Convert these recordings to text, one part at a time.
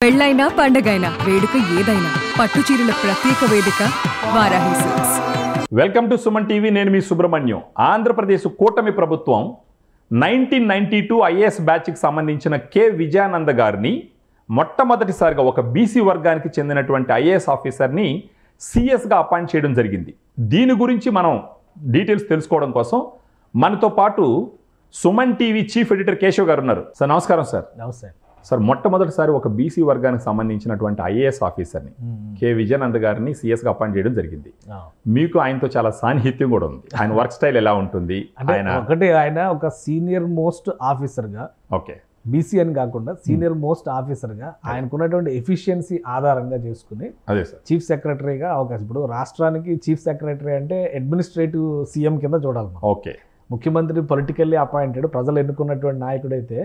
పెళ్ళైనా పండగైనా వేడుక ఏదైనా పట్టు చీరల ప్రత్యేక వేదిక Varahi silks. Welcome to Suman TV. నేను మీ సుబ్రహ్మణ్యం. ఆంధ్రప్రదేశ్ కూటమి ప్రభుత్వం 1992 ఐఏఎస్ బ్యాచ్కి సంబంధించిన కె విజయానంద గారిని మొట్టమొదటిసారిగా ఒక బీసీ వర్గానికి చెందినటువంటి ఐఏఎస్ ఆఫీసర్ని సిఎస్గా అపాయింట్ చేయడం జరిగింది. దీని గురించి మనం డీటెయిల్స్ తెలుసుకోవడం కోసం మనతో పాటు Suman TV chief editor Keshav గారు ఉన్నారు. సార్ నమస్కారం. సార్ నమస్తే సార్, మొట్టమొదటిసారి ఒక బీసీ వర్గానికి సంబంధించినటువంటి ఐఏఎస్ ఆఫీసర్ని కె విజయానంద్ గారిని సిఎస్గా అపాయింట్ చేయడం జరిగింది. మీకు ఆయనతో చాలా సాన్నిహిత్యం కూడా ఉంది. ఆయన వర్క్ స్టైల్ ఎలా ఉంటుంది? ఆయన ఒక సీనియర్ మోస్ట్ ఆఫీసర్గా, ఓకే, బీసీ అని కాకుండా సీనియర్ మోస్ట్ ఆఫీసర్గా ఆయనకున్నటువంటి ఎఫిషియన్సీ ఆధారంగా చేసుకుని అదే సార్ చీఫ్ సెక్రటరీగా అవకాశం. ఇప్పుడు రాష్ట్రానికి చీఫ్ సెక్రటరీ అంటే అడ్మినిస్ట్రేటివ్ సీఎం కింద చూడాలి మనం. ఓకే, ముఖ్యమంత్రి పొలిటికల్లీ అపాయింటెడ్, ప్రజలు ఎన్నుకున్నటువంటి నాయకుడైతే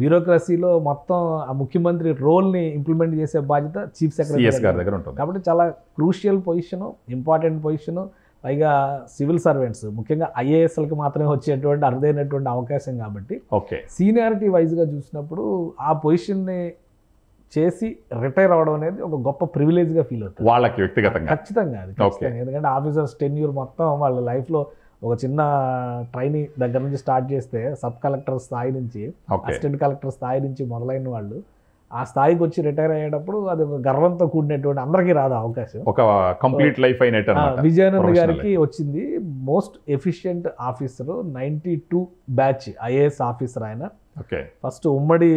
బ్యూరోక్రసీలో మొత్తం ఆ ముఖ్యమంత్రి రోల్ని ఇంప్లిమెంట్ చేసే బాధ్యత చీఫ్ సెక్రటరీ గారి దగ్గర ఉంటుంది. కాబట్టి చాలా క్రూషియల్ పొజిషను, ఇంపార్టెంట్ పొజిషను. పైగా సివిల్ సర్వెంట్స్, ముఖ్యంగా ఐఏఎస్ఎల్కి మాత్రమే వచ్చేటువంటి అరుదైనటువంటి అవకాశం కాబట్టి ఓకే, సీనియారిటీ వైజ్గా చూసినప్పుడు ఆ పొజిషన్ని చేసి రిటైర్ అవ్వడం అనేది ఒక గొప్ప ప్రివిలేజ్గా ఫీల్ అవుతుంది వాళ్ళకి వ్యక్తిగతంగా. ఖచ్చితంగా అది ఖచ్చితంగా. ఎందుకంటే ఆఫీసర్స్ టెన్యూర్ మొత్తం వాళ్ళ లైఫ్లో ఒక చిన్న ట్రైనింగ్ దగ్గర నుంచి స్టార్ట్ చేస్తే సబ్ కలెక్టర్ స్థాయి నుంచి, అసిస్టెంట్ కలెక్టర్ స్థాయి నుంచి మొదలైన వాళ్ళు ఆ స్థాయికి వచ్చి రిటైర్ అయ్యేటప్పుడు అది ఒక గర్వంతో కూడినటువంటి, అందరికీ రాదు అవకాశం. ఒక కంప్లీట్ లైఫ్ అయినట్టు విజయానంద్ గారికి వచ్చింది. Most efficient officer, 92 batch IAS officer ఆయన. ఫస్ట్ ఉమ్మడి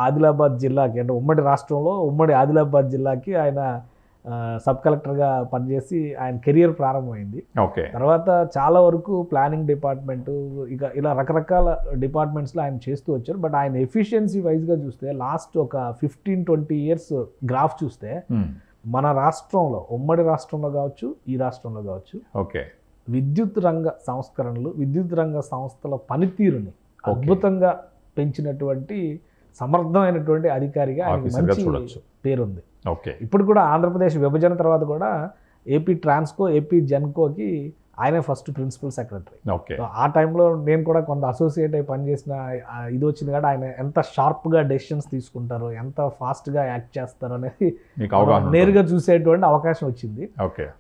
ఆదిలాబాద్ జిల్లాకి, అంటే ఉమ్మడి రాష్ట్రంలో ఉమ్మడి ఆదిలాబాద్ జిల్లాకి ఆయన సబ్ కలెక్టర్గా పనిచేసి ఆయన కెరియర్ ప్రారంభమైంది. తర్వాత చాలా వరకు ప్లానింగ్ డిపార్ట్మెంట్, ఇక ఇలా రకరకాల డిపార్ట్మెంట్స్లో ఆయన చేస్తూ వచ్చారు. బట్ ఆయన ఎఫిషియన్సీ వైజ్గా చూస్తే లాస్ట్ ఒక 15-20 ఇయర్స్ గ్రాఫ్ చూస్తే మన రాష్ట్రంలో, ఉమ్మడి రాష్ట్రంలో కావచ్చు, ఈ రాష్ట్రంలో కావచ్చు, విద్యుత్ రంగ సంస్కరణలు, విద్యుత్ రంగ సంస్థల పనితీరుని అద్భుతంగా పెంచినటువంటి సమర్థమైనటువంటి అధికారిగా ఆయన మంచి పేరుంది. ఇప్పుడు కూడా ఆంధ్రప్రదేశ్ విభజన తర్వాత కూడా ఏపీ ట్రాన్స్కో, ఏపీ జెన్కోకి ఆయనే ఫస్ట్ ప్రిన్సిపల్ సెక్రటరీ. ఆ టైంలో నేను కూడా కొంత అసోసియేట్ అయి పనిచేసిన ఇది వచ్చింది కాబట్టి ఆయన ఎంత షార్ప్గా డెసిషన్స్ తీసుకుంటారో, ఎంత ఫాస్ట్గా యాక్ట్ చేస్తారో అనేది నేరుగా చూసేటువంటి అవకాశం వచ్చింది.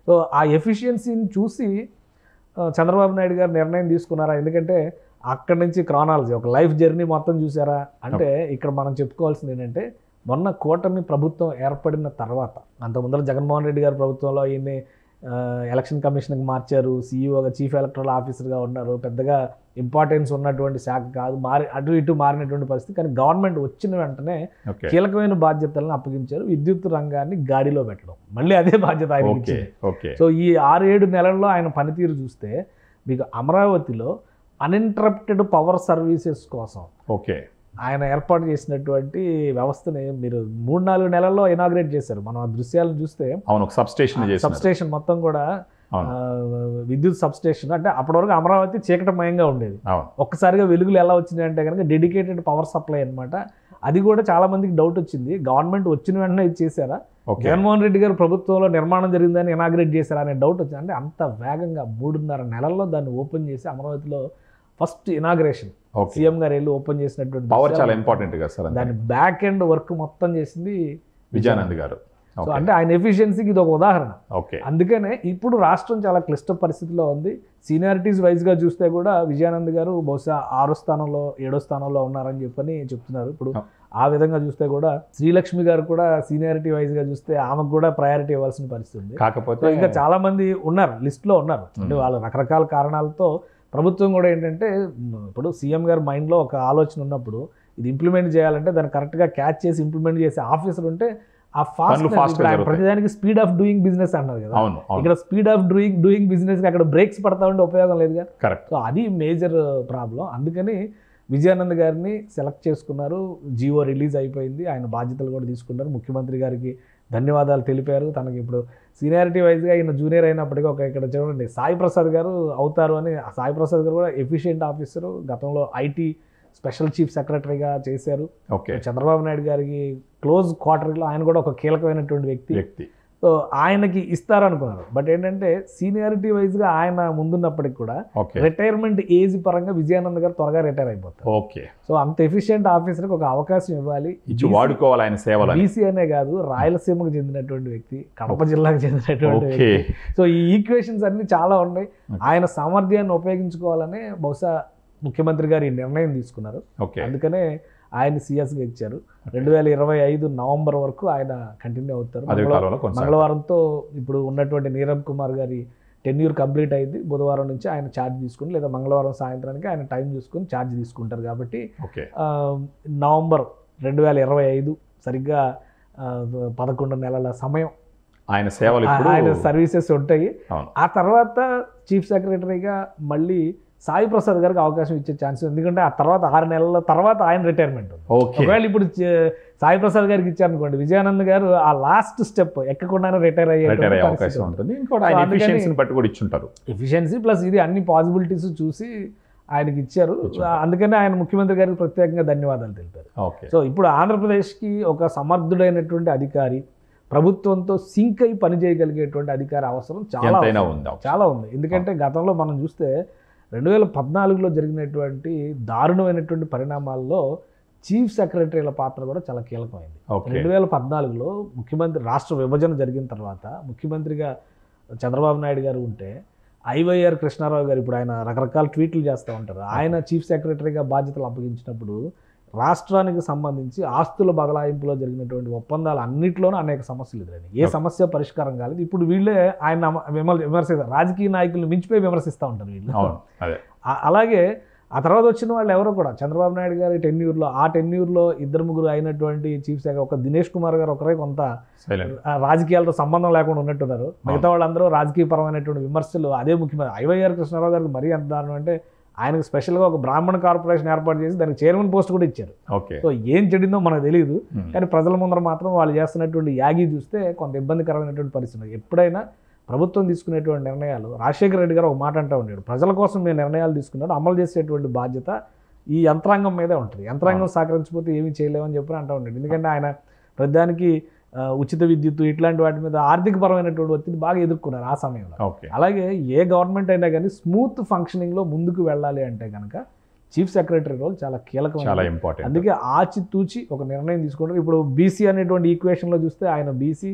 సో ఆ ఎఫిషియన్సీని చూసి చంద్రబాబు నాయుడు గారు నిర్ణయం తీసుకున్నారా? ఎందుకంటే అక్కడి నుంచి క్రానాలజీ, ఒక లైఫ్ జర్నీ మొత్తం చూసారా అంటే ఇక్కడ మనం చెప్పుకోవాల్సింది ఏంటంటే, మొన్న కూటమి ప్రభుత్వం ఏర్పడిన తర్వాత, అంత ముందర జగన్మోహన్ రెడ్డి గారి ప్రభుత్వంలో ఈయన్ని ఎలక్షన్ కమిషన్కి మార్చారు, సీఈఓగా, చీఫ్ ఎలక్టరల్ ఆఫీసర్గా ఉన్నారు. పెద్దగా ఇంపార్టెన్స్ ఉన్నటువంటి శాఖ కాదు, అటు ఇటు మారినటువంటి పరిస్థితి. కానీ గవర్నమెంట్ వచ్చిన వెంటనే కీలకమైన బాధ్యతలను అప్పగించారు. విద్యుత్ రంగాన్ని గాడిలో పెట్టడం, మళ్ళీ అదే బాధ్యత ఆయన ఇచ్చింది. సో ఈ 6-7 నెలల్లో ఆయన పనితీరు చూస్తే మీకు అమరావతిలో అన్ఇంటరప్టెడ్ పవర్ సర్వీసెస్ కోసం ఆయన ఏర్పాటు చేసినటువంటి వ్యవస్థని మీరు 3-4 నెలల్లో ఇనాగ్రేట్ చేశారు. మనం ఆ దృశ్యాలను చూస్తే సబ్స్టేషన్ మొత్తం కూడా విద్యుత్ సబ్స్టేషన్, అంటే అప్పటి వరకు అమరావతి చీకటమయంగా ఉండేది. ఒక్కసారిగా వెలుగులు ఎలా వచ్చినాయి అంటే కనుక డెడికేటెడ్ పవర్ సప్లై అనమాట. అది కూడా చాలా మందికి డౌట్ వచ్చింది, గవర్నమెంట్ వచ్చిన వెంటనే ఇది చేశారా, జగన్మోహన్ రెడ్డి గారు ప్రభుత్వంలో నిర్మాణం జరిగిందని ఇనాగ్రేట్ చేశారా అనే డౌట్ వచ్చింది. అంటే అంత వేగంగా 3.5 నెలల్లో దాన్ని ఓపెన్ చేసి అమరావతిలో ఫస్ట్ ఇనాగ్రేషన్ సీఎం గారు వెళ్ళి ఓపెన్ చేసినటువంటి పవర్ చాలా ఇంపార్టెంట్ కదా సార్. దాని బ్యాక్ ఎండ్ వర్క్ మొత్తం చేసింది విజయానంద్ గారు. సో అంటే ఆయన ఎఫిషియన్సీకి ఇది ఒక ఉదాహరణ. అందుకనే ఇప్పుడు రాష్ట్రం చాలా క్లిష్ట పరిస్థితిలో ఉంది. సీనియారిటీస్ వైజ్గా చూస్తే కూడా విజయానంద్ గారు బహుశా 6వ స్థానంలో 7వ స్థానంలో ఉన్నారని చెప్పని చెప్తున్నారు. ఇప్పుడు ఆ విధంగా చూస్తే కూడా శ్రీలక్ష్మి గారు కూడా సీనియారిటీ వైజ్గా చూస్తే ఆమెకు కూడా ప్రయారిటీ ఇవ్వాల్సిన పరిస్థితి ఉంది. కాకపోతే ఇంకా చాలా మంది ఉన్నారు, లిస్ట్లో ఉన్నారు. అంటే వాళ్ళు రకరకాల కారణాలతో ప్రభుత్వం కూడా ఏంటంటే, ఇప్పుడు సీఎం గారి మైండ్లో ఒక ఆలోచన ఉన్నప్పుడు ఇది ఇంప్లిమెంట్ చేయాలంటే దాన్ని కరెక్ట్గా క్యాచ్ చేసి ఇంప్లిమెంట్ చేసే ఆఫీసర్ ఉంటే ఆ ఫాస్ట్ ప్రతిదానికి స్పీడ్ ఆఫ్ డూయింగ్ బిజినెస్ అన్నారు కదా. ఇక్కడ స్పీడ్ ఆఫ్ డూయింగ్ బిజినెస్ అక్కడ బ్రేక్స్ పడతా ఉంటే ఉపయోగం లేదుగా. సో అది మేజర్ ప్రాబ్లం. అందుకని విజయానంద్ గారిని సెలెక్ట్ చేసుకున్నారు. జియో రిలీజ్ అయిపోయింది, ఆయన బాధ్యతలు కూడా తీసుకున్నారు. ముఖ్యమంత్రి గారికి ధన్యవాదాలు తెలిపారు. తనకి ఇప్పుడు సీనియారిటీ వైజ్గా ఈయన జూనియర్ అయినప్పటికీ ఇక్కడ చూడండి సాయి ప్రసాద్ గారు అవుతారు అని. సాయి ప్రసాద్ గారు కూడా ఎఫిషియెంట్ ఆఫీసరు, గతంలో ఐటీ స్పెషల్ చీఫ్ సెక్రటరీగా చేశారు. చంద్రబాబు నాయుడు గారికి క్లోజ్ క్వార్టర్లో ఆయన కూడా ఒక కీలకమైనటువంటి వ్యక్తి. సో ఆయనకి ఇస్తారనుకున్నారు. బట్ ఏంటంటే సీనియారిటీ వైజ్గా ఆయన ముందున్నప్పటికి కూడా రిటైర్మెంట్ ఏజ్ పరంగా విజయానంద్ గారు త్వరగా రిటైర్ అయిపోతారు. ఓకే. సో అంత ఎఫిషియెంట్ ఆఫీసర్కి ఒక అవకాశం ఇవ్వాలి, వాడుకోవాలి ఆయన సేవలు. బీసీ అనే కాదు, రాయలసీమకు చెందినటువంటి వ్యక్తి, కడప జిల్లాకు చెందినటువంటి వ్యక్తి. సో ఈ ఈక్వేషన్స్ అన్ని చాలా ఉన్నాయి. ఆయన సామర్థ్యాన్ని ఉపయోగించుకోవాలనే బహుశా ముఖ్యమంత్రి గారు ఈ నిర్ణయం తీసుకున్నారు. అందుకనే ఆయన సిఎస్గా ఇచ్చారు. 2025 నవంబర్ వరకు ఆయన కంటిన్యూ అవుతారు. మంగళవారంతో ఇప్పుడు ఉన్నటువంటి నీరబ్ కుమార్ గారి టెన్యూర్ కంప్లీట్ అయింది. బుధవారం నుంచి ఆయన ఛార్జ్ తీసుకుని, లేదా మంగళవారం సాయంత్రానికి ఆయన టైం చూసుకుని ఛార్జ్ తీసుకుంటారు. కాబట్టి నవంబర్ 2025 సరిగ్గా 11 నెలల సమయం ఆయన సేవలు, ఆయన సర్వీసెస్ ఉంటాయి. ఆ తర్వాత చీఫ్ సెక్రటరీగా మళ్ళీ సాయి ప్రసాద్ గారికి అవకాశం ఇచ్చే ఛాన్స్, ఎందుకంటే ఆ తర్వాత 6 నెలల తర్వాత ఆయన రిటైర్మెంట్ ఉంది. ఒకవేళ ఇప్పుడు సాయి ప్రసాద్ గారికి ఇచ్చారనుకోండి, విజయానంద్ గారు ఆ లాస్ట్ స్టెప్ ఎక్కకుండానే రిటైర్ అయ్యే అవకాశం ఉంటుంది. ఎఫిషియన్సీ ప్లస్ ఇది అన్ని పాసిబిలిటీస్ చూసి ఆయనకి ఇచ్చారు. అందుకనే ఆయన ముఖ్యమంత్రి గారికి ప్రత్యేకంగా ధన్యవాదాలు తెలిపారు. సో ఇప్పుడు ఆంధ్రప్రదేశ్కి ఒక సమర్థుడైనటువంటి అధికారి, ప్రభుత్వంతో సింక్ అయి పనిచేయగలిగేటువంటి అధికారి అవసరం చాలా ఉంది. ఎందుకంటే గతంలో మనం చూస్తే 2014లో జరిగినటువంటి దారుణమైనటువంటి పరిణామాల్లో చీఫ్ సెక్రటరీల పాత్ర కూడా చాలా కీలకమైంది. 2014లో ముఖ్యమంత్రి రాష్ట్ర విభజన జరిగిన తర్వాత ముఖ్యమంత్రిగా చంద్రబాబు నాయుడు గారు ఉంటే ఐవైఆర్ కృష్ణారావు గారు, ఇప్పుడు ఆయన రకరకాల ట్వీట్లు చేస్తూ ఉంటారు, ఆయన చీఫ్ సెక్రటరీగా బాధ్యతలు అప్పగించినప్పుడు రాష్ట్రానికి సంబంధించి ఆస్తుల బదలాయింపులో జరిగినటువంటి ఒప్పందాలు అన్నింటిలోనూ అనేక సమస్యలు ఎదురైనాయి. ఏ సమస్య పరిష్కారం కాలేదు. ఇప్పుడు వీళ్ళే ఆయన విమర్శిస్తారు, రాజకీయ నాయకులను మించిపోయి విమర్శిస్తూ ఉంటారు వీళ్ళు. అలాగే ఆ తర్వాత వచ్చిన వాళ్ళు ఎవరో కూడా చంద్రబాబు నాయుడు గారి టెన్యూర్లో, ఆ టెన్యూర్లో 2-3 అయినటువంటి చీఫ్ సెక్రటరీ, ఒక దినేష్ కుమార్ గారు ఒకరే కొంత రాజకీయాలతో సంబంధం లేకుండా ఉన్నట్టున్నారు. మిగతా వాళ్ళందరూ రాజకీయపరమైనటువంటి విమర్శలు. అదే ముఖ్యమంత్రి ఐవైఆర్ కృష్ణారావు గారికి మరీ ఎంత దారుణం అంటే ఆయనకు స్పెషల్గా ఒక బ్రాహ్మణ కార్పొరేషన్ ఏర్పాటు చేసి దానికి చైర్మన్ పోస్ట్ కూడా ఇచ్చారు. సో ఏం చెడిందో మనకు తెలియదు, కానీ ప్రజల ముందర మాత్రం వాళ్ళు చేస్తున్నటువంటి యాగి చూస్తే కొంత ఇబ్బందికరమైనటువంటి పరిస్థితి. ఎప్పుడైనా ప్రభుత్వం తీసుకునేటువంటి నిర్ణయాలు, రాజశేఖర రెడ్డి గారు ఒక మాట అంటూ ఉండేది, ప్రజల కోసం మేము నిర్ణయాలు తీసుకున్నాడు, అమలు చేసేటువంటి బాధ్యత ఈ యంత్రాంగం మీదే ఉంటుంది, యంత్రాంగం సహకరించకపోతే ఏమీ చేయలేమని చెప్పి అంటూ ఉండేది. ఎందుకంటే ఆయన ప్రతిదానికి ఉచిత విద్యుత్తు ఇట్లాంటి వాటి మీద ఆర్థికపరమైనటువంటి ఒత్తిడి బాగా ఎదుర్కొన్నారు ఆ సమయంలో. అలాగే ఏ గవర్నమెంట్ అయినా కానీ స్మూత్ ఫంక్షనింగ్లో ముందుకు వెళ్ళాలి అంటే కనుక చీఫ్ సెక్రటరీ రోల్ చాలా కీలకమైన. అందుకే ఆచితూచి ఒక నిర్ణయం తీసుకుంటారు. ఇప్పుడు బీసీ అనేటువంటి ఈక్వేషన్లో చూస్తే ఆయన బీసీ,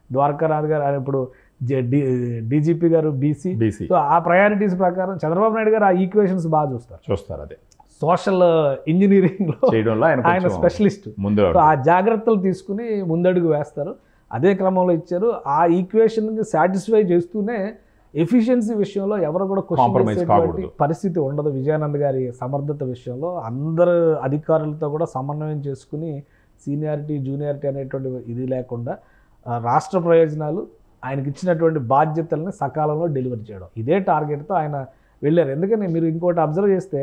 ద్వారకానాథ్ గారు ఆయన ఇప్పుడు డీజీపీ గారు బీసీ. సో ఆ ప్రయారిటీస్ ప్రకారం చంద్రబాబు నాయుడు గారు ఆ ఈక్వేషన్స్ బాగా చూస్తారు. అదే సోషల్ ఇంజనీరింగ్లో ఆయన స్పెషలిస్ట్. సో ఆ జాగ్రత్తలు తీసుకుని ముందడుగు వేస్తారు. అదే క్రమంలో ఇచ్చారు. ఆ ఈక్వేషన్ని సాటిస్ఫై చేస్తూనే ఎఫిషియన్సీ విషయంలో ఎవరు కూడా క్వశ్చన్ చేసేటువంటి పరిస్థితి ఉండదు. విజయానంద్ గారి సమర్థత విషయంలో అందరు అధికారులతో కూడా సమన్వయం చేసుకుని సీనియారిటీ జూనియారిటీ అనేటువంటి ఇది లేకుండా రాష్ట్ర ప్రయోజనాలు, ఆయనకి ఇచ్చినటువంటి బాధ్యతల్ని సకాలంలో డెలివరీ చేయడం, ఇదే టార్గెట్తో ఆయన వెళ్ళారు. ఎందుకని మీరు ఇంకోటి అబ్జర్వ్ చేస్తే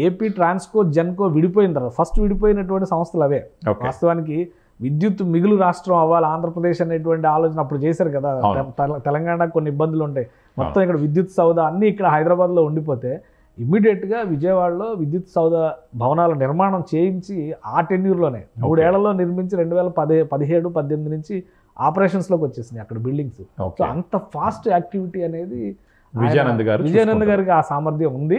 ఏపీ ట్రాన్స్కో జెన్కో విడిపోయిన తర్వాత ఫస్ట్ విడిపోయినటువంటి సంస్థలు అవే. వాస్తవానికి విద్యుత్ మిగులు రాష్ట్రం అవ్వాలి ఆంధ్రప్రదేశ్ అనేటువంటి ఆలోచన అప్పుడు చేశారు కదా. తెలంగాణకు కొన్ని ఇబ్బందులు ఉంటాయి, మొత్తం ఇక్కడ విద్యుత్ సౌదా అన్నీ ఇక్కడ హైదరాబాద్లో ఉండిపోతే ఇమ్మీడియట్గా విజయవాడలో విద్యుత్ సౌదా భవనాల నిర్మాణం చేయించి ఆ టెన్యూర్లోనే 3 ఏళ్లలో నిర్మించి 2017-18 నుంచి ఆపరేషన్స్లోకి వచ్చేసింది అక్కడ బిల్డింగ్స్. సో అంత ఫాస్ట్ యాక్టివిటీ అనేది విజయానంద్ గారికి ఆ సామర్థ్యం ఉంది.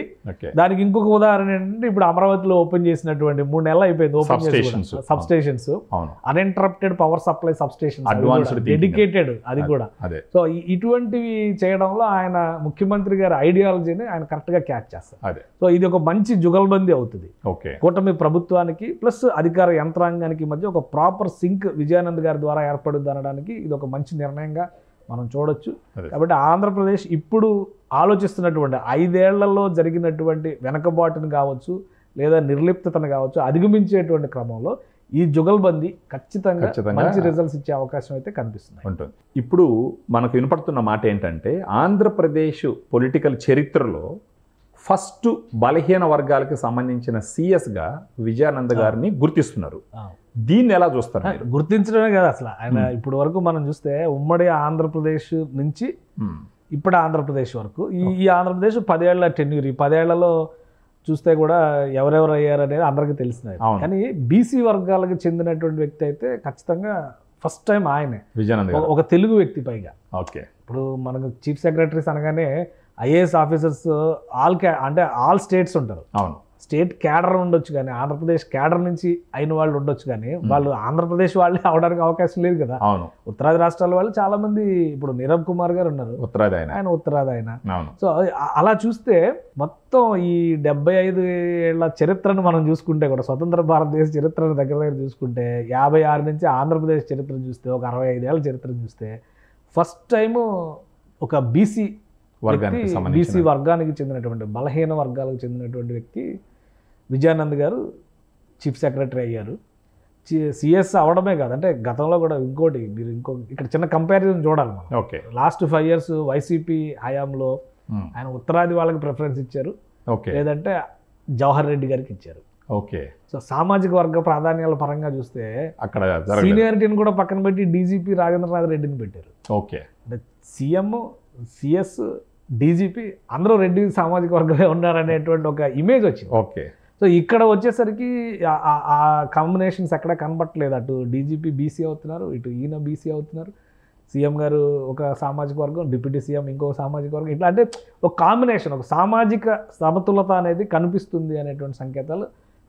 దానికి ఇంకొక ఉదాహరణ ఏంటంటే ఇప్పుడు అమరావతిలో ఓపెన్ చేసినటువంటి 3 నెలలు అయిపోయింది ఓపెన్ చేసి sub stations, uninterrupted power supply sub stations, dedicated అది కూడా. సో ఇటువంటివి చేయడంలో ఆయన ముఖ్యమంత్రి గారి ఐడియాలజీని ఆయన కరెక్ట్ గా క్యాచ్ చేస్తారు. సో ఇది ఒక మంచి జుగల్బందీ అవుతుంది కూటమి ప్రభుత్వానికి ప్లస్ అధికార యంత్రాంగానికి మధ్య ఒక ప్రాపర్ సింక్ విజయానంద్ గారి ద్వారా ఏర్పడుద్ది అనడానికి ఇది ఒక మంచి నిర్ణయంగా మనం చూడొచ్చు. కాబట్టి ఆంధ్రప్రదేశ్ ఇప్పుడు ఆలోచిస్తున్నటువంటి 5 ఏళ్లలో జరిగినటువంటి వెనకబాటును కావచ్చు లేదా నిర్లిప్తతను కావచ్చు అధిగమించేటువంటి క్రమంలో ఈ జుగల్బందీ ఖచ్చితంగా మంచి రిజల్ట్స్ ఇచ్చే అవకాశం అయితే కనిపిస్తుంది. ఇప్పుడు మనకు వినపడుతున్న మాట ఏంటంటే ఆంధ్రప్రదేశ్ పొలిటికల్ చరిత్రలో ఫస్ట్ బలహీన వర్గాలకు సంబంధించిన సిఎస్గా విజయానంద్ గారిని గుర్తిస్తున్నారు. దీన్ని ఎలా చూస్తారు? గుర్తించడమే కదా అసలు ఆయన ఇప్పటి వరకు మనం చూస్తే ఉమ్మడి ఆంధ్రప్రదేశ్ నుంచి ఇప్పుడు ఆంధ్రప్రదేశ్ వరకు ఈ ఆంధ్రప్రదేశ్ 10 ఏళ్ల టెన్యూర్, ఈ 10 ఏళ్లలో చూస్తే కూడా ఎవరెవరు అయ్యారు అనేది అందరికీ తెలిసినది. కానీ బీసీ వర్గాలకు చెందినటువంటి వ్యక్తి అయితే ఖచ్చితంగా ఫస్ట్ టైం ఆయనే, విజయానంద్ గారు. ఒక తెలుగు వ్యక్తి పైగా. ఓకే. ఇప్పుడు మనకు చీఫ్ సెక్రటరీస్ అనగానే ఐఏఎస్ ఆఫీసర్స్ అంటే ఆల్ స్టేట్స్ ఉంటారు. అవును. స్టేట్ క్యాడర్ ఉండొచ్చు కానీ, ఆంధ్రప్రదేశ్ క్యాడర్ నుంచి అయిన వాళ్ళు ఉండొచ్చు కానీ, వాళ్ళు ఆంధ్రప్రదేశ్ వాళ్ళే అవడానికి అవకాశం లేదు కదా. అవును. ఉత్తరాది రాష్ట్రాల వాళ్ళు చాలా మంది, ఇప్పుడు నీరబ్ కుమార్ గారు ఉన్నారు, ఉత్తరాది ఆయన ఉత్తరాది ఆయన. అవును. సో అలా చూస్తే మొత్తం ఈ 75 ఏళ్ల చరిత్రను మనం చూసుకుంటే కూడా, స్వతంత్ర భారతదేశ చరిత్రను దగ్గర చూసుకుంటే, 56 నుంచి ఆంధ్రప్రదేశ్ చరిత్రను చూస్తే, ఒక 65 ఏళ్ల చరిత్రను చూస్తే, ఫస్ట్ టైము ఒక బీసీ వర్గానికి చెందినటువంటి, బలహీన వర్గాలకు చెందినటువంటి వ్యక్తి విజయానంద్ గారు చీఫ్ సెక్రటరీ అయ్యారు. సిఎస్ అవడమే కాదు, అంటే గతంలో కూడా ఇంకోటి మీరు ఇక్కడ చిన్న కంపారిజన్ చూడాలి మనం. ఓకే. లాస్ట్ 5 years వైసీపీ హయాంలో ఆయన ఉత్తరాది వాళ్ళకి ప్రిఫరెన్స్ ఇచ్చారు, లేదంటే జవహర్ రెడ్డి గారికి ఇచ్చారు. ఓకే. సో సామాజిక వర్గ ప్రాధాన్యాల పరంగా చూస్తే అక్కడ సీనియారిటీని కూడా పక్కన పెట్టి డీజీపీ రాజేంద్రనాథ్ రెడ్డిని పెట్టారు. ఓకే. అంటే సీఎం, సిఎస్, డీజీపీ అందరూ రెడ్డి సామాజిక వర్గమే ఉన్నారనేటువంటి ఒక ఇమేజ్ వచ్చింది. ఓకే. సో ఇక్కడ వచ్చేసరికి ఆ కాంబినేషన్స్ ఎక్కడ కనబట్టలేదు. అటు డీజీపీ బీసీ అవుతున్నారు, ఇటు ఈయన బీసీ అవుతున్నారు, సీఎం గారు ఒక సామాజిక వర్గం, డిప్యూటీ సీఎం ఇంకొక సామాజిక వర్గం, ఇట్లా అంటే ఒక కాంబినేషన్, ఒక సామాజిక సమతులత అనేది కనిపిస్తుంది అనేటువంటి సంకేతాలు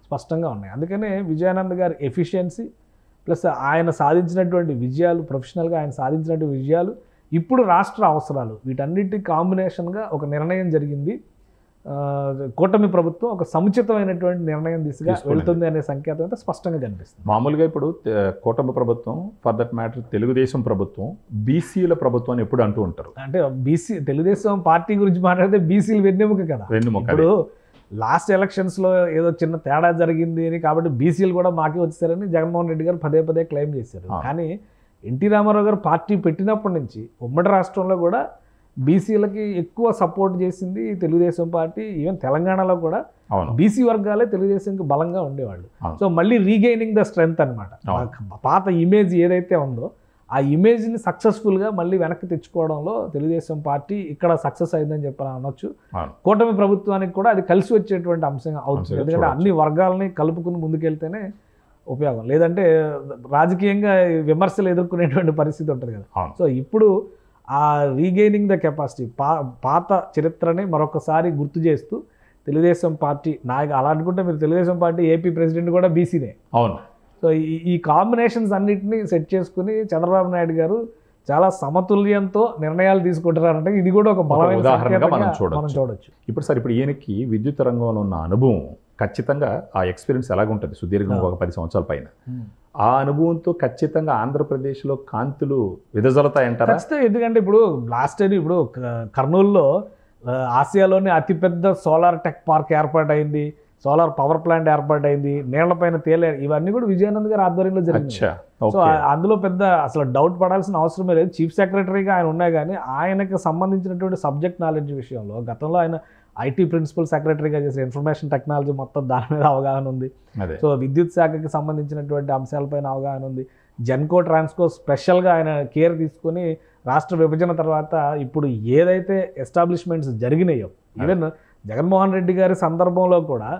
స్పష్టంగా ఉన్నాయి. అందుకనే విజయానంద్ గారి ఎఫిషియన్సీ ప్లస్ ఆయన సాధించినటువంటి విజయాలు, ప్రొఫెషనల్గా ఆయన సాధించినటువంటి విజయాలు, ఇప్పుడు రాష్ట్ర అవసరాలు, వీటన్నిటి కాంబినేషన్గా ఒక నిర్ణయం జరిగింది. కూటమి ప్రభుత్వం ఒక సముచితమైనటువంటి నిర్ణయం దిశగా వెళ్తుంది అనే సంకేతం అయితే స్పష్టంగా కనిపిస్తుంది. మామూలుగా ఇప్పుడు కూటమి ప్రభుత్వం, ఫర్ దట్ మ్యాటర్ తెలుగుదేశం ప్రభుత్వం బీసీల ప్రభుత్వం అని ఎప్పుడు అంటూ ఉంటారు. అంటే తెలుగుదేశం పార్టీ గురించి మాట్లాడితే బీసీలు వెన్నెముక కదా. ఇప్పుడు లాస్ట్ ఎలక్షన్స్లో ఏదో చిన్న తేడా జరిగింది అని, కాబట్టి బీసీలు కూడా మాకే వచ్చారని జగన్మోహన్ రెడ్డి గారు పదే పదే క్లెయిమ్ చేశారు. కానీ ఎన్టీ రామారావు గారు పార్టీ పెట్టినప్పటి నుంచి ఉమ్మడి రాష్ట్రంలో కూడా బీసీలకి ఎక్కువ సపోర్ట్ చేసింది తెలుగుదేశం పార్టీ. ఈవెన్ తెలంగాణలో కూడా బీసీ వర్గాలే తెలుగుదేశంకి బలంగా ఉండేవాళ్ళు. సో మళ్ళీ రీగెయినింగ్ ద స్ట్రెంగ్త్ అనమాట. పాత ఇమేజ్ ఏదైతే ఉందో ఆ ఇమేజ్ని సక్సెస్ఫుల్గా మళ్ళీ వెనక్కి తెచ్చుకోవడంలో తెలుగుదేశం పార్టీ ఇక్కడ సక్సెస్ అయిందని చెప్పి అనొచ్చు. కూటమి ప్రభుత్వానికి కూడా అది కలిసి వచ్చేటువంటి అంశం అవుతుంది. ఎందుకంటే అన్ని వర్గాలని కలుపుకుని ముందుకెళ్తేనే ఉపయోగం, లేదంటే రాజకీయంగా విమర్శలు ఎదుర్కొనేటువంటి పరిస్థితి ఉంటుంది కదా. సో ఇప్పుడు ఆ రీగెయినింగ్ ద కెపాసిటీ, పాత చరిత్రని మరొకసారి గుర్తు చేస్తూ తెలుగుదేశం పార్టీ నాయకు, అలా అనుకుంటే మీరు తెలుగుదేశం పార్టీ ఏపీ ప్రెసిడెంట్ కూడా బీసీనే. అవును. సో ఈ కాంబినేషన్స్ అన్నింటినీ సెట్ చేసుకుని చంద్రబాబు నాయుడు గారు చాలా సమతుల్యంతో నిర్ణయాలు తీసుకుంటున్నారంటే ఇది కూడా ఒక బలమైన ఉదాహరణగా మనం చూడొచ్చు. ఇప్పుడు సార్, ఇప్పుడు ఈయనకి విద్యుత్ రంగంలో ఉన్న అనుభవం ఖచ్చితంగా, ఆ ఎక్స్పీరియన్స్ ఎలాగుంటుంది సుదీర్ఘంగా ఒక 10 సంవత్సరాల పైన, ఆ అనుభవంతో ఖచ్చితంగా ఆంధ్రప్రదేశ్లో కాంతులు విదజల్లుతాయంటారా? ఖచ్చితంగా. ఎందుకంటే ఇప్పుడు లాస్ట్ టైం ఇప్పుడు కర్నూలులో ఆసియాలోనే అతిపెద్ద సోలార్ టెక్ పార్క్ ఏర్పాటైంది, సోలార్ పవర్ ప్లాంట్ ఏర్పాటైంది, నీళ్లపైన తేలే, ఇవన్నీ కూడా విజయానంద్ గారి ఆధ్వర్యంలో జరిగింది. సో అందులో పెద్ద అసలు డౌట్ పడాల్సిన అవసరమే లేదు. చీఫ్ సెక్రటరీగా ఆయన ఉన్నాయి, కానీ ఆయనకు సంబంధించినటువంటి సబ్జెక్ట్ నాలెడ్జ్ విషయంలో గతంలో ఆయన ఐటీ ప్రిన్సిపల్ సెక్రటరీగా చేసిన ఇన్ఫర్మేషన్ టెక్నాలజీ మొత్తం దాని మీద అవగాహన ఉంది. సో విద్యుత్ శాఖకి సంబంధించినటువంటి అంశాలపైన అవగాహన ఉంది. జెన్కో ట్రాన్స్కో స్పెషల్గా ఆయన కేర్ తీసుకొని రాష్ట్ర విభజన తర్వాత ఇప్పుడు ఏదైతే ఎస్టాబ్లిష్మెంట్స్ జరిగినాయో, ఈవెన్ జగన్మోహన్ రెడ్డి గారి సందర్భంలో కూడా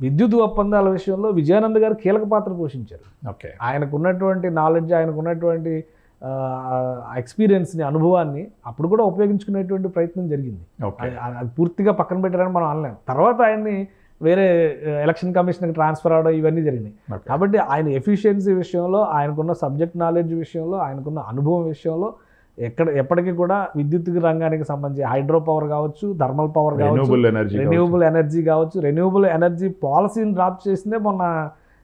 విద్యుత్ ఒప్పందాల విషయంలో విజయానంద్ గారు కీలక పాత్ర పోషించారు. ఆయనకున్నటువంటి నాలెడ్జ్, ఆయనకున్నటువంటి ఎక్స్పీరియన్స్ని, అనుభవాన్ని అప్పుడు కూడా ఉపయోగించుకునేటువంటి ప్రయత్నం జరిగింది. అది పూర్తిగా పక్కన పెట్టారని మనం అనలేము. తర్వాత ఆయన్ని వేరే ఎలక్షన్ కమిషన్కి ట్రాన్స్ఫర్ అవడం ఇవన్నీ జరిగినాయి. కాబట్టి ఆయన ఎఫిషియన్సీ విషయంలో, ఆయనకున్న సబ్జెక్ట్ నాలెడ్జ్ విషయంలో, ఆయనకున్న అనుభవం విషయంలో ఎప్పటికీ కూడా విద్యుత్ రంగానికి సంబంధించి హైడ్రో పవర్ కావచ్చు, థర్మల్ పవర్ కావచ్చు, రెన్యూవబుల్ ఎనర్జీ కావచ్చు, రెన్యూవబుల్ ఎనర్జీ పాలసీని డ్రాప్ చేసిందే మొన్న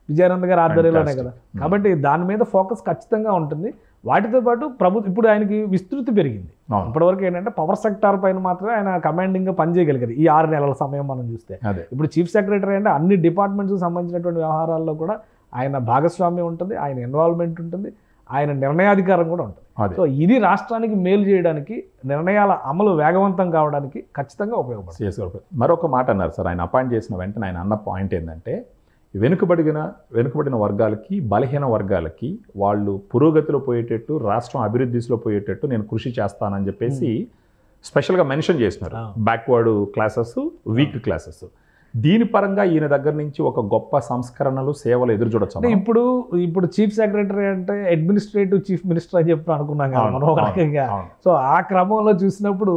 విజయానంద్ గారి ఆధ్వర్యంలోనే కదా. కాబట్టి దాని మీద ఫోకస్ ఖచ్చితంగా ఉంటుంది. వాటితో పాటు ప్రభుత్వం ఇప్పుడు ఆయనకి విస్తృతి పెరిగింది. ఇప్పటివరకు ఏంటంటే పవర్ సెక్టార్ పైన మాత్రమే ఆయన కమాండింగ్గా పనిచేయగలిగారు ఈ 6 నెలల సమయం మనం చూస్తే. ఇప్పుడు చీఫ్ సెక్రటరీ అంటే అన్ని డిపార్ట్మెంట్స్కి సంబంధించినటువంటి వ్యవహారాల్లో కూడా ఆయన భాగస్వామ్యం ఉంటుంది, ఆయన ఇన్వాల్వ్మెంట్ ఉంటుంది, ఆయన నిర్ణయాధికారం కూడా ఉంటుంది. సో ఇది రాష్ట్రానికి మేలు చేయడానికి, నిర్ణయాల అమలు వేగవంతం కావడానికి ఖచ్చితంగా ఉపయోగపడుతుంది. మరొక మాట అన్నారు సార్, ఆయన అపాయింట్ చేసిన వెంటనే ఆయన అన్న పాయింట్ ఏంటంటే, వెనుకబడిన వర్గాలకి, బలహీన వర్గాలకి వాళ్ళు పురోగతిలో పోయేటట్టు, రాష్ట్రం అభివృద్ధిలో పోయేటట్టు నేను కృషి చేస్తానని చెప్పేసి స్పెషల్గా మెన్షన్ చేసినారు. Backward classes, week classes. దీని పరంగా ఈయన దగ్గర నుంచి ఒక గొప్ప సంస్కరణలు సేవలు ఎదురు చూడొచ్చు. ఇప్పుడు చీఫ్ సెక్రటరీ అంటే అడ్మినిస్ట్రేటివ్ చీఫ్ మినిస్టర్ అని చెప్పి అనుకున్నాం కదా మనం ఒక రకంగా. సో ఆ క్రమంలో చూసినప్పుడు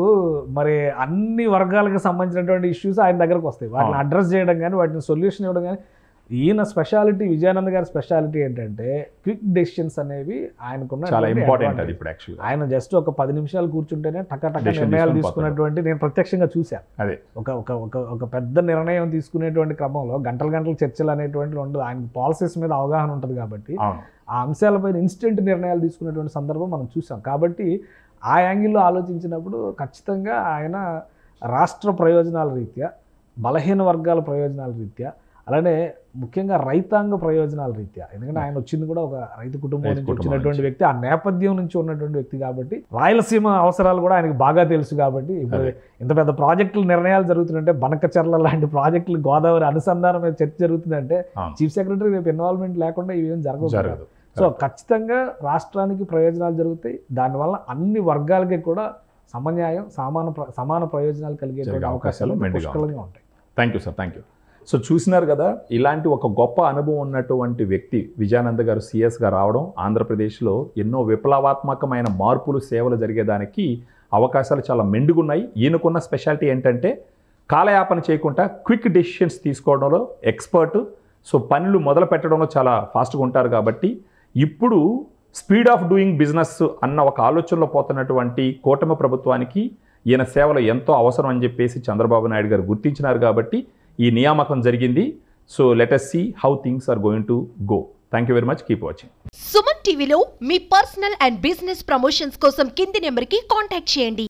మరి అన్ని వర్గాలకు సంబంధించినటువంటి ఇష్యూస్ ఆయన దగ్గరకు వస్తాయి. వాటిని అడ్రస్ చేయడం కానీ వాటిని సొల్యూషన్ ఇవ్వడం కానీ. ఈయన స్పెషాలిటీ, విజయానంద్ గారి స్పెషాలిటీ ఏంటంటే క్విక్ డెసిషన్స్ అనేవి ఆయనకున్న చాలా ఇంపార్టెంట్. అది ఇప్పుడు యాక్చువల్లీ ఆయన జస్ట్ ఒక 10 నిమిషాలు కూర్చుంటేనే టక నిర్ణయాలు తీసుకున్నటువంటి నేను ప్రత్యక్షంగా చూశాను. అదే ఒక పెద్ద నిర్ణయం తీసుకునేటువంటి క్రమంలో గంటల చర్చలు అనేటువంటి ఉండదు. ఆయనకు పాలసీస్ మీద అవగాహన ఉంటుంది కాబట్టి ఆ అంశాలపైన ఇన్స్టెంట్ నిర్ణయాలు తీసుకునేటువంటి సందర్భం మనం చూసాం. కాబట్టి ఆ యాంగిల్లో ఆలోచించినప్పుడు ఖచ్చితంగా ఆయన రాష్ట్ర ప్రయోజనాల రీత్యా, బలహీన వర్గాల ప్రయోజనాల రీత్యా, అలానే ముఖ్యంగా రైతాంగ ప్రయోజనాల రీత్యా, ఎందుకంటే ఆయన వచ్చింది కూడా ఒక రైతు కుటుంబం నుంచి వచ్చినటువంటి వ్యక్తి, ఆ నేపథ్యం నుంచి ఉన్నటువంటి వ్యక్తి కాబట్టి రాయలసీమ అవసరాలు కూడా ఆయనకు బాగా తెలుసు. కాబట్టి ఇప్పుడు ఇంత పెద్ద ప్రాజెక్టులు నిర్ణయాలు జరుగుతుందంటే, బనకచర్ల లాంటి ప్రాజెక్టులు, గోదావరి అనుసంధానం మీద చర్చ జరుగుతుందంటే చీఫ్ సెక్రటరీ రేపు ఇన్వాల్వ్మెంట్ లేకుండా ఇవేం జరగదు. సో ఖచ్చితంగా రాష్ట్రానికి ప్రయోజనాలు జరుగుతాయి. దానివల్ల అన్ని వర్గాలకి కూడా సమన్యాయం, సమాన ప్రయోజనాలు కలిగేటువంటి అవకాశాలు పుష్కలంగా ఉంటాయి. Thank you sir, thank you. So చూసినారు కదా, ఇలాంటి ఒక గొప్ప అనుభవం ఉన్నటువంటి వ్యక్తి విజయానంద్ గారు సిఎస్గా రావడం, ఆంధ్రప్రదేశ్లో ఎన్నో విప్లవాత్మకమైన మార్పులు, సేవలు జరిగేదానికి అవకాశాలు చాలా మెండుగున్నాయి. ఈయనకున్న స్పెషాలిటీ ఏంటంటే కాలయాపన చేయకుండా క్విక్ డెసిషన్స్ తీసుకోవడంలో ఎక్స్పర్ట్. సో పనులు మొదలు పెట్టడంలో చాలా ఫాస్ట్గా ఉంటారు. కాబట్టి ఇప్పుడు స్పీడ్ ఆఫ్ డూయింగ్ బిజినెస్ అన్న ఒక ఆలోచనలో పోతున్నటువంటి కూటమి ప్రభుత్వానికి ఈయన సేవలు ఎంతో అవసరం అని చెప్పేసి చంద్రబాబు నాయుడు గారు గుర్తించినారు. కాబట్టి ఈ నియామకం జరిగింది. So let us see how things are going to go. Thank you very much. Keep watching. Suman టీవీలో మీ పర్సనల్ అండ్ బిజినెస్ ప్రమోషన్స్ కోసం కింది నెంబర్కి కాంటాక్ట్ చేయండి.